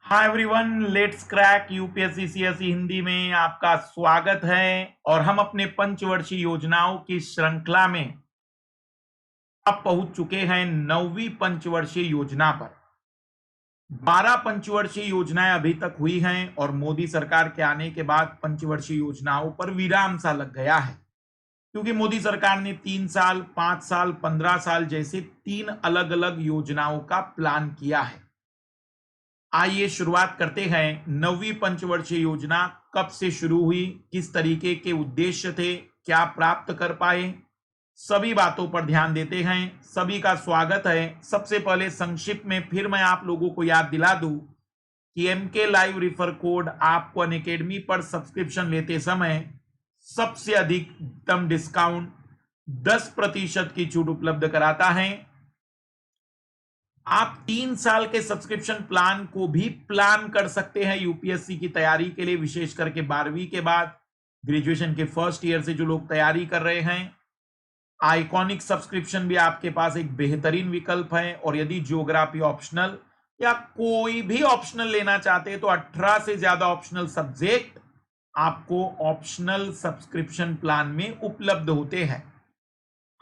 Hi everyone, let's crack UPSC CSE Hindi में आपका स्वागत है। और हम अपने पंचवर्षीय योजनाओं की श्रृंखला में अब पहुंच चुके हैं 9वीं पंचवर्षीय योजना पर। 12 पंचवर्षीय योजनाएं अभी तक हुई हैं और मोदी सरकार के आने के बाद पंचवर्षीय योजनाओं पर विराम सा लग गया है, क्योंकि मोदी सरकार ने 3 साल, 5 साल, 15 साल जैसे 3 अलग-अलग योजनाओं का प्लान किया है। आइए शुरुआत करते हैं। 9वीं पंचवर्षीय योजना कब से शुरू हुई, किस तरीके के उद्देश्य थे, क्या प्राप्त कर पाए, सभी बातों पर ध्यान देते हैं। सभी का स्वागत है। सबसे पहले संक्षिप्त में फिर मैं आप लोगों को याद दिला दूं कि एमके लाइव रिफर कोड आपको अनअकैडमी पर सब्सक्रिप्शन लेते समय सबसे अधिकतम डिस्काउंट 10% की छूट उपलब्ध कराता है। आप 3 साल के सब्सक्रिप्शन प्लान को भी प्लान कर सकते हैं यूपीएससी की तैयारी के लिए, विशेष करके 12वीं के बाद ग्रेजुएशन के फर्स्ट ईयर से जो लोग तैयारी कर रहे हैं। आइकॉनिक सब्सक्रिप्शन भी आपके पास एक बेहतरीन विकल्प है। और यदि ज्योग्राफी ऑप्शनल या कोई भी ऑप्शनल लेना चाहते हैं तो 18 से ज्यादा ऑप्शनल सब्जेक्ट आपको ऑप्शनल सब्सक्रिप्शन प्लान में उपलब्ध होते हैं।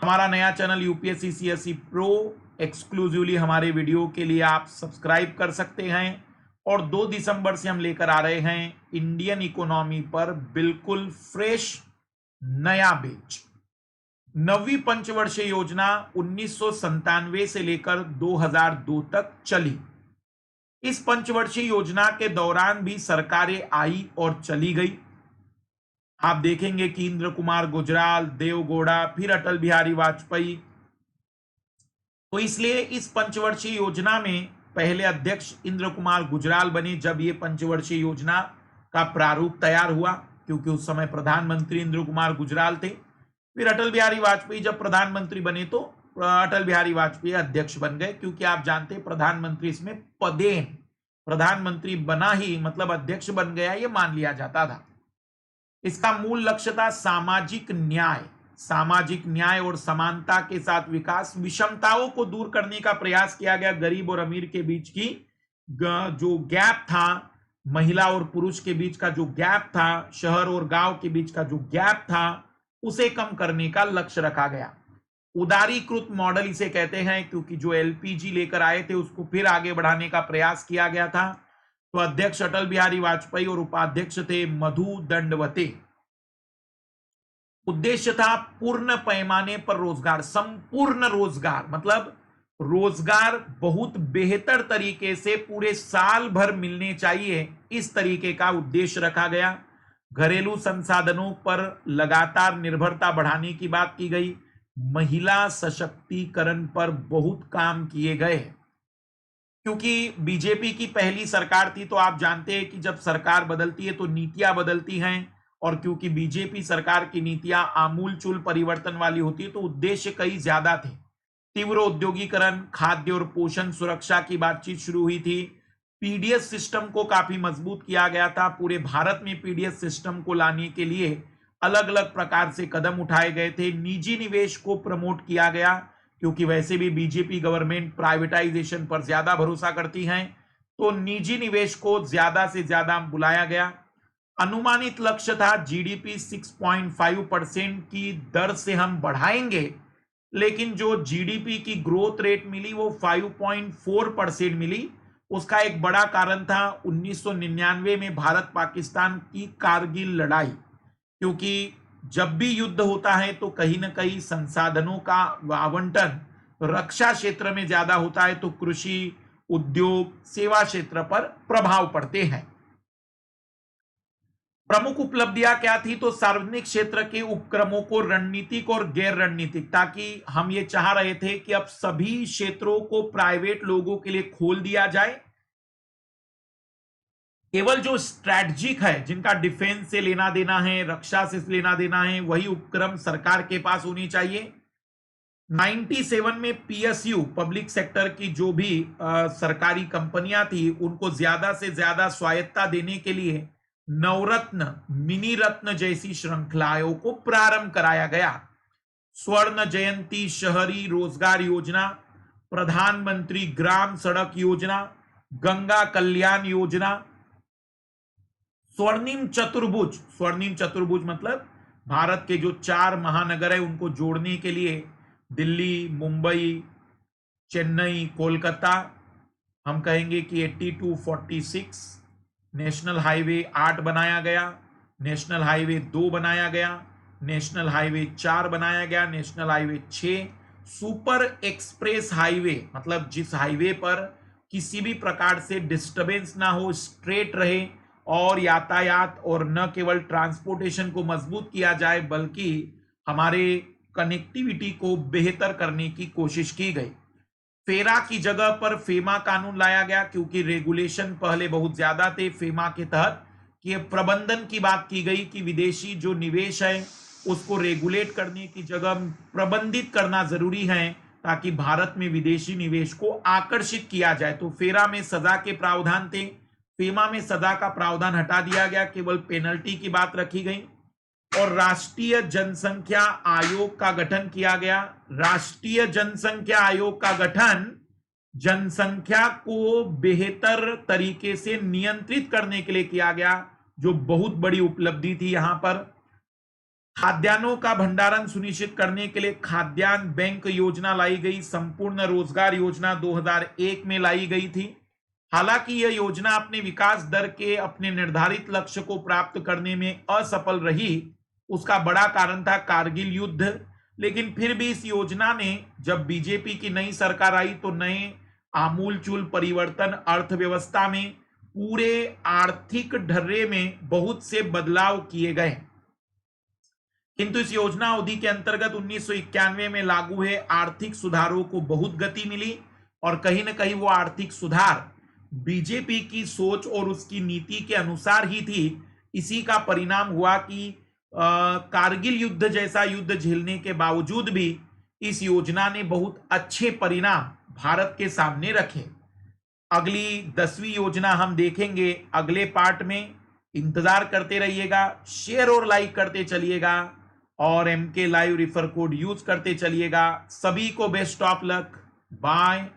हमारा नया channel UPSC CSE pro, exclusively हमारे वीडियो के लिए आप सब्सक्राइब कर सकते हैं। और 2 दिसंबर से हम लेकर आ रहे हैं इंडियन इकोनॉमी पर बिल्कुल फ्रेश नया बैच। 9वीं पंचवर्षीय योजना 1997 से लेकर 2002 तक चली। इस पंचवर्षीय योजना के दौरान भी सरकारें आई और चली गई। आप देखेंगे कि इंद्र कुमार गुजराल, देवगौड़ा, फिर अटल बिहारी वाजपेयी। तो इसलिए इस पंचवर्षीय योजना में पहले अध्यक्ष इंद्र कुमार गुजराल बने जब ये पंचवर्षीय योजना का प्रारूप तैयार हुआ, क्योंकि उस समय प्रधानमंत्री इंद्र कुमार गुजराल थे। फिर अटल बिहारी वाजपेयी जब प्रधानमंत्री बने तो अटल बिहारी वाजपेयी अध्यक्ष बन गए, क्योंकि आप जानते हैं प्रधानमंत्री इसमें पदेन, प्रधानमंत्री बना ही मतलब अध्यक्ष बन गया, ये मान लिया जाता था। इसका मूल लक्ष्य था सामाजिक न्याय और समानता के साथ विकास। विषमताओं को दूर करने का प्रयास किया गया। गरीब और अमीर के बीच की जो गैप था, महिला और पुरुष के बीच का जो गैप था, शहर और गांव के बीच का जो गैप था, उसे कम करने का लक्ष्य रखा गया। उदारीकृत मॉडल इसे कहते हैं, क्योंकि जो एलपीजी लेकर आए थे उसको फिर आगे बढ़ाने का प्रयास किया गया था। तो अध्यक्ष अटल बिहारी वाजपेयी और उपाध्यक्ष थे मधु दंडवते। उद्देश्य था पूर्ण पैमाने पर रोजगार, संपूर्ण रोजगार, मतलब रोजगार बहुत बेहतर तरीके से पूरे साल भर मिलने चाहिए, इस तरीके का उद्देश्य रखा गया। घरेलू संसाधनों पर लगातार निर्भरता बढ़ाने की बात की गई। महिला सशक्तिकरण पर बहुत काम किए गए, क्योंकि बीजेपी की पहली सरकार थी। तो आप जानते हैं कि जब सरकार बदलती है तो नीतियां बदलती हैं, और क्योंकि बीजेपी सरकार की नीतियां आमूलचूल परिवर्तन वाली होती है तो उद्देश्य कई ज्यादा थे। तीव्र औद्योगिकरण, खाद्य और पोषण सुरक्षा की बातचीत शुरू हुई थी। पीडीएस सिस्टम को काफी मजबूत किया गया था। पूरे भारत में पीडीएस सिस्टम को लाने के लिए अलग अलग प्रकार से कदम उठाए गए थे। निजी निवेश को प्रमोट किया गया, क्योंकि वैसे भी बीजेपी गवर्नमेंट प्राइवेटाइजेशन पर ज्यादा भरोसा करती है, तो निजी निवेश को ज्यादा से ज्यादा बुलाया गया। अनुमानित लक्ष्य था जीडीपी 6.5% की दर से हम बढ़ाएंगे, लेकिन जो जीडीपी की ग्रोथ रेट मिली वो 5.4% मिली। उसका एक बड़ा कारण था 1999 में भारत पाकिस्तान की कारगिल लड़ाई, क्योंकि जब भी युद्ध होता है तो कहीं ना कहीं संसाधनों का आवंटन रक्षा क्षेत्र में ज्यादा होता है, तो कृषि, उद्योग, सेवा क्षेत्र पर प्रभाव पड़ते हैं। प्रमुख उपलब्धियां क्या थी? तो सार्वजनिक क्षेत्र के उपक्रमों को रणनीतिक और गैर रणनीतिक, ताकि हम ये चाह रहे थे कि अब सभी क्षेत्रों को प्राइवेट लोगों के लिए खोल दिया जाए। केवल जो स्ट्रैटेजिक है, जिनका डिफेंस से लेना देना है, रक्षा से लेना देना है, वही उपक्रम सरकार के पास होनी चाहिए। 97 में पीएसयू, पब्लिक सेक्टर की जो भी सरकारी कंपनियां थी, उनको ज्यादा से ज्यादा स्वायत्ता देने के लिए नवरत्न, मिनी रत्न जैसी श्रृंखलाओं को प्रारंभ कराया गया। स्वर्ण जयंती शहरी रोजगार योजना, प्रधानमंत्री ग्राम सड़क योजना, गंगा कल्याण योजना, स्वर्णिम चतुर्भुज। स्वर्णिम चतुर्भुज मतलब भारत के जो 4 महानगर है उनको जोड़ने के लिए दिल्ली, मुंबई, चेन्नई, कोलकाता, हम कहेंगे कि 8246 नेशनल हाईवे 8 बनाया गया, नेशनल हाईवे 2 बनाया गया, नेशनल हाईवे 4 बनाया गया, national highway 6, super express highway मतलब जिस हाईवे पर किसी भी प्रकार से डिस्टरबेंस ना हो, स्ट्रेट रहे और यातायात और न केवल ट्रांसपोर्टेशन को मजबूत किया जाए बल्कि हमारे कनेक्टिविटी को बेहतर करने की कोशिश की गई। फेरा की जगह पर फेमा कानून लाया गया क्योंकि रेगुलेशन पहले बहुत ज्यादा थे फेमा के तहत, कि प्रबंधन की बात की गई कि विदेशी जो निवेश है उसको रेगुलेट करने की जगह प्रबंधित करना जरूरी है ताकि भारत में विदेशी निवेश को आकर्षित किया जाए। तो फेरा में सजा के प्रावधान थे, फेमा में सजा का प्रावधान हटा दिया गया, केवल पेनल्टी की बात रखी गई। और राष्ट्रीय जनसंख्या आयोग का गठन किया गया। राष्ट्रीय जनसंख्या आयोग का गठन जनसंख्या को बेहतर तरीके से नियंत्रित करने के लिए किया गया, जो बहुत बड़ी उपलब्धि थी। यहां पर खाद्यान्नों का भंडारण सुनिश्चित करने के लिए खाद्यान्न बैंक योजना लाई गई। संपूर्ण रोजगार योजना 2001 में लाई गई थी। हालांकि यह योजना अपने विकास दर के अपने निर्धारित लक्ष्य को प्राप्त करने में असफल रही। उसका बड़ा कारण था कारगिल युद्ध। लेकिन फिर भी इस योजना ने, जब बीजेपी की नई सरकार आई तो नए आमूलचूल परिवर्तन अर्थव्यवस्था में, पूरे आर्थिक ढर्रे में बहुत से बदलाव किए गए। किंतु इस योजना अवधि के अंतर्गत 1991 में लागू हुए आर्थिक सुधारों को बहुत गति मिली और कहीं ना कहीं वो आर्थिक सुधार बीजेपी की सोच और उसकी नीति के अनुसार ही थी। इसी का परिणाम हुआ कि कारगिल युद्ध जैसा युद्ध झेलने के बावजूद भी इस योजना ने बहुत अच्छे परिणाम भारत के सामने रखे। अगली 10वीं योजना हम देखेंगे अगले पार्ट में। इंतजार करते रहिएगा, शेयर और लाइक करते चलिएगा और MK live refer code use करते चलिएगा। सभी को बेस्ट ऑफ लक। बाय।